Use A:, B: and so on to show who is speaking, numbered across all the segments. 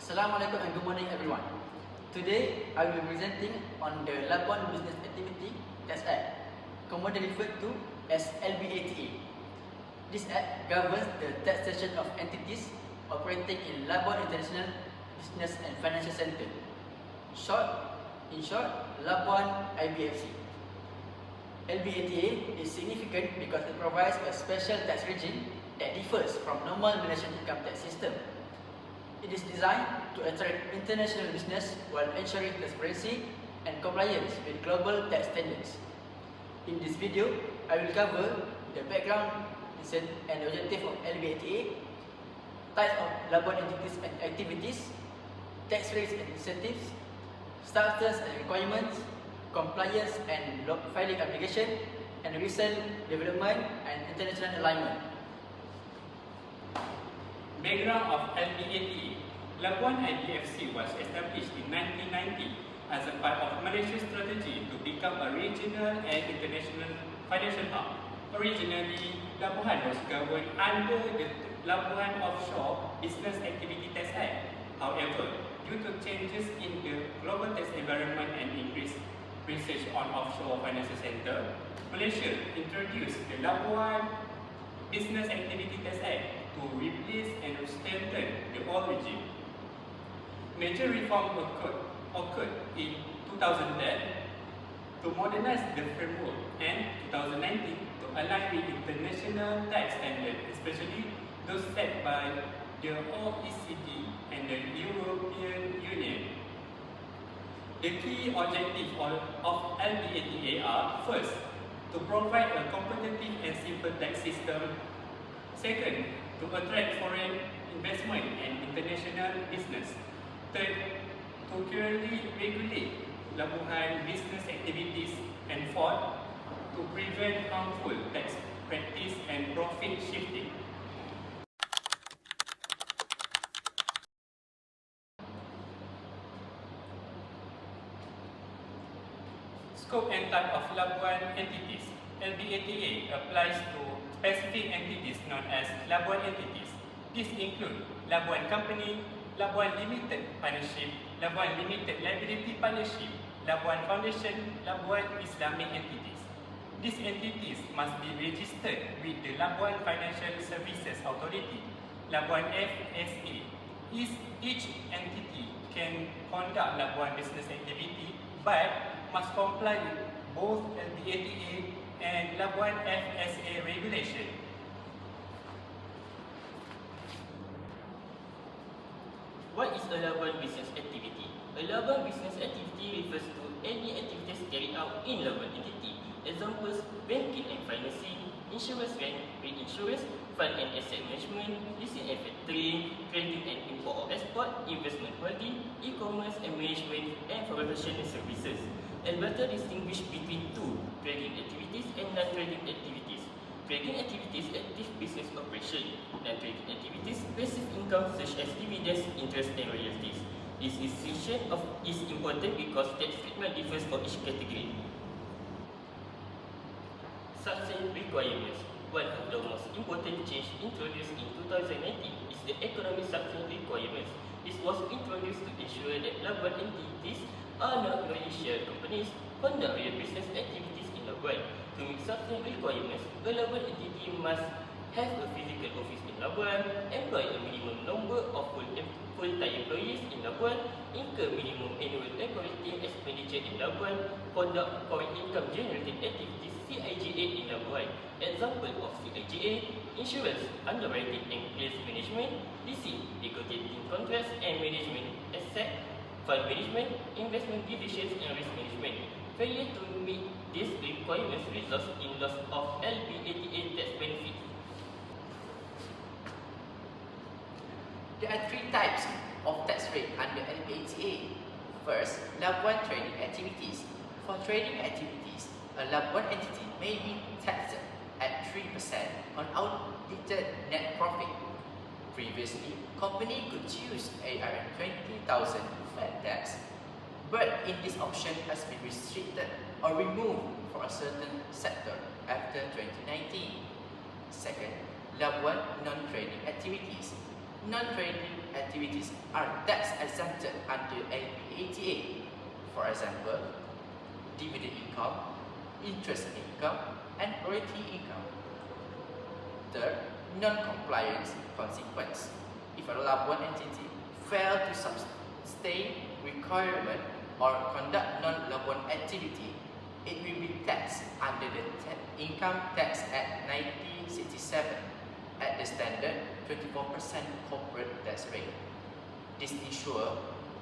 A: Assalamualaikum and good morning everyone. Today I will be presenting on the Labuan Business Activity Tax Act, commonly referred to as LBATA. This act governs the taxation of entities operating in Labuan International Business and Financial Centre. In short, Labuan IBFC. LBATA is significant because it provides a special tax regime that differs from normal Malaysian income tax system. It is designed to attract international business while ensuring transparency and compliance with global tax standards. In this video, I will cover the background and objective of LBATA, types of Labuan entities and activities, tax rates and incentives, status and requirements, compliance and filing application, and recent development and international alignment.
B: Background of LBATA. Labuan IBFC was established in 1990 as a part of Malaysia's strategy to become a regional and international financial hub. Originally, Labuan was governed under the Labuan Offshore Business Activity Tax Act. However, due to changes in the global tax environment and increased research on offshore financial center, Malaysia introduced the Labuan Business Activity Tax Act to replace and strengthen the old regime. Major reform occurred in 2010 to modernize the framework and 2019 to align with international tax standards, especially those set by the OECD and the European Union. The key objectives of LBATA are: first, to provide a competitive and simple tax system; second, to attract foreign investment and international business; third, to clearly regulate Labuan business activities; and fourth, to prevent harmful tax practice and profit shifting. Scope and type of Labuan entities. LBATA applies to specific entities known as Labuan entities. These include Labuan Company, Labuan Limited Partnership, Labuan Limited Liability Partnership, Labuan Foundation, Labuan Islamic entities. These entities must be registered with the Labuan Financial Services Authority, Labuan FSA. Each entity can conduct Labuan business activity but must comply with both LBATA and Labuan FSA regulation.
C: What is a Labuan business activity? A Labuan business activity refers to any activities carried out in Labuan entity. Examples: banking and financing, insurance and reinsurance, fund and asset management, leasing and factoring, trading and import or export, investment holding, e-commerce and management, and professional services. LBATA distinguish between two: trading activities and non-trading activities. Trading activities, active business operation. Non-trading activities, passive income such as dividends, interest and royalties. This distinction is important because tax treatment differs for each category. Substance requirements. One of the most important change introduced in 2019 is the economic substance requirements. This was introduced to ensure that Labuan entities are not Malaysian companies conduct real business activities in Labuan. To meet substance requirements, a Labuan entity must have a physical office in Labuan, employ a minimum number of full-time employees in Labuan, incur minimum annual operating expenditure in Labuan, conduct foreign income generating activities CIGA in Labuan. Example of CIGA: insurance, underwriting and claims management, leasing, negotiating contracts and management, asset, fund management, investment decisions and risk management. Failure to meet these requirements results in loss of LBATA tax benefits.
A: There are three types of tax rate under LBATA. First, Labuan trading activities. For trading activities, a Labuan entity may be taxed at 3% on audited net profit. Previously, company could choose ARN20,000 flat tax, but in this option has been restricted or removed for a certain sector after 2019. Second, Labuan non-trading activities.
D: non-trading activities are tax exempted under LPATA. For example, dividend income, interest income, and royalty income. Third, non-compliance consequence. If a Labuan entity fails to sustain requirement or conduct non-Labuan activity, it will be taxed under the Income Tax Act 1967 at the standard 24% corporate tax rate. This ensures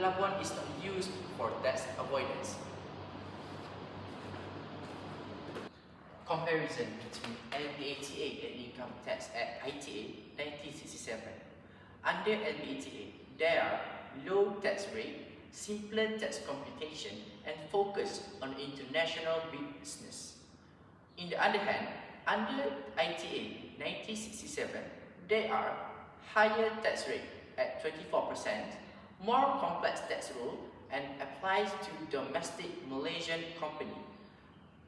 D: Labuan is not used for tax avoidance. Comparison between LPATA and Income Tax Act ITA 1967. Under LPATA, there are low tax rate, simpler tax computation, and focus on international business. In the other hand, under ITA 1967, there are higher tax rate at 24%, more complex tax rule, and applies to domestic Malaysian company.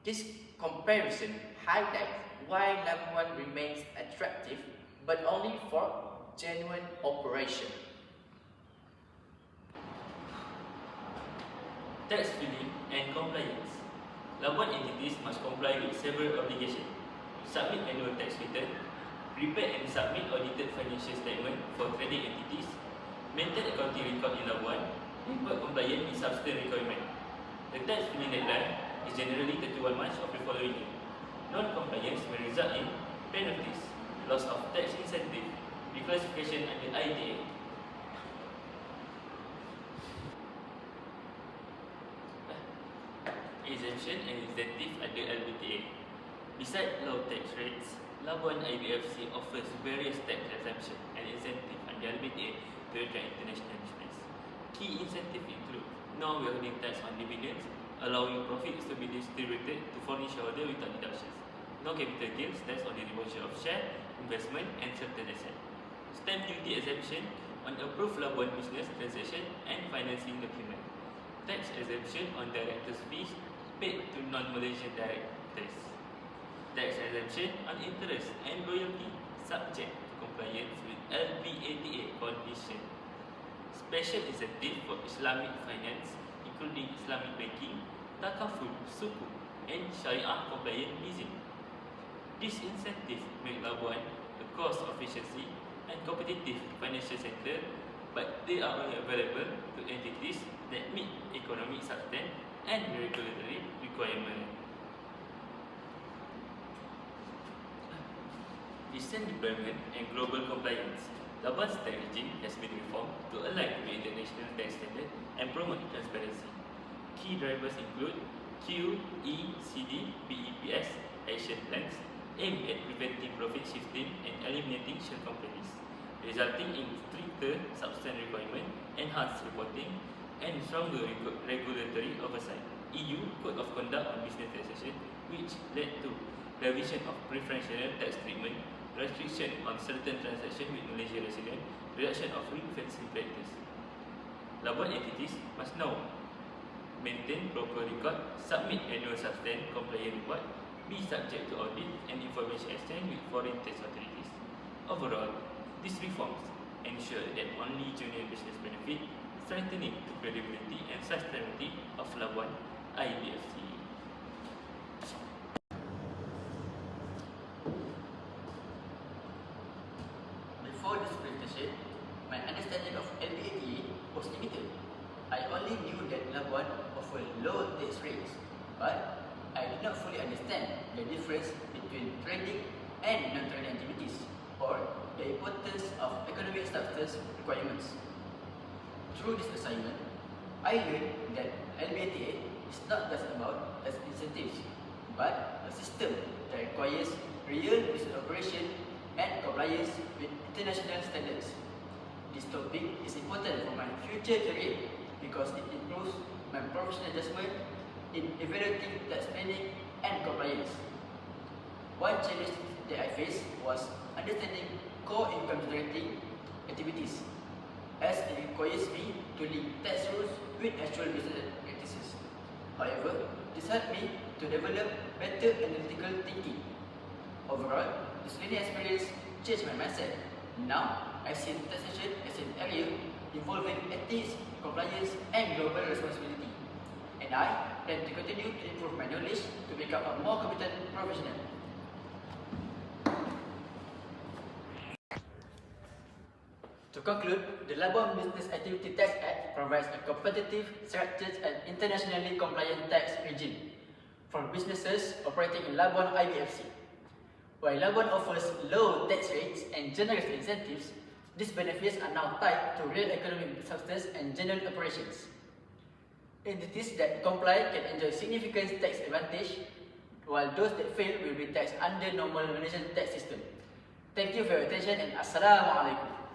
D: This comparison highlights why Labuan remains attractive, but only for genuine operation.
C: Tax filing and compliance. Labuan entities must comply with several obligations. Submit annual tax return, prepare and submit audited financial statement for trading entities, maintain accounting record in Labuan, report compliant with substance requirement. The tax filing deadline is generally 31 March of the following year. Non-compliance may result in penalties, loss of tax incentive, reclassification under ITA. Exemption and incentive under LPTA. Besides low tax rates, Labuan IBFC offers various tax exemption and incentive under LPTA to attract international business. Key incentives include no withholding tax on dividends, allowing profits to be distributed to foreign shareholders without deductions. No capital gains tax on the devolution of share, investment, and certain assets. Stamp duty exemption on approved Labuan business transaction and financing document. Tax exemption on directors' fees paid to non-Malaysian directors. Tax exemption on interest and royalty subject to compliance with LPATA condition. Special incentive for Islamic finance, including Islamic banking, takaful, sukuk, and Sharia compliant leasing. These incentives make Labuan a cost efficiency and competitive financial center, but they are only available to entities that meet economic substance and regulatory requirement. Recent deployment and global compliance. Labuan's tax regime has been reformed to align with international tax standards and promote transparency. Key drivers include QECD BEPS action plans aimed at preventing profit shifting and eliminating shell companies, resulting in stricter substance requirement, enhanced reporting, and stronger regulatory oversight. EU Code of Conduct on Business Taxation, which led to revision of preferential tax treatment, restriction on certain transactions with Malaysian residents, reduction of ring-fencing practice. Labuan entities must now maintain proper record, submit annual substance compliant report, be subject to audit and information exchange with foreign tax authorities. Overall, these reforms ensure that only genuine business benefit, strengthening the credibility and sustainability of Labuan IBFC.
A: Before this presentation, my understanding of LPATA was limited. I only knew that Labuan offered low tax rates, but I did not fully understand the difference between trading and non-trading activities, or the importance of economic substance requirements. Through this assignment, I learned that LPATA is not just about tax incentives, but a system that requires real business operation and compliance with international standards. This topic is important for my future career because it improves my professional judgment in evaluating tax planning and compliance. One challenge that I faced was understanding core income generating activities, as it requires me to link tax rules with actual business practices. However, this helped me to develop better analytical thinking. Overall, this learning experience changed my mindset Now, I see taxation as an area involving ethics, compliance, and global responsibility. And I plan to continue to improve my knowledge to become a more competent professional. To conclude, the Labuan Business Activity Tax Act provides a competitive, structured, and internationally compliant tax regime for businesses operating in Labuan IBFC. While Labuan offers low tax rates and generous incentives, these benefits are now tied to real economic substance and genuine operations. Entities that comply can enjoy significant tax advantage, while those that fail will be taxed under normal Malaysian tax system. Thank you for your attention and Assalamualaikum.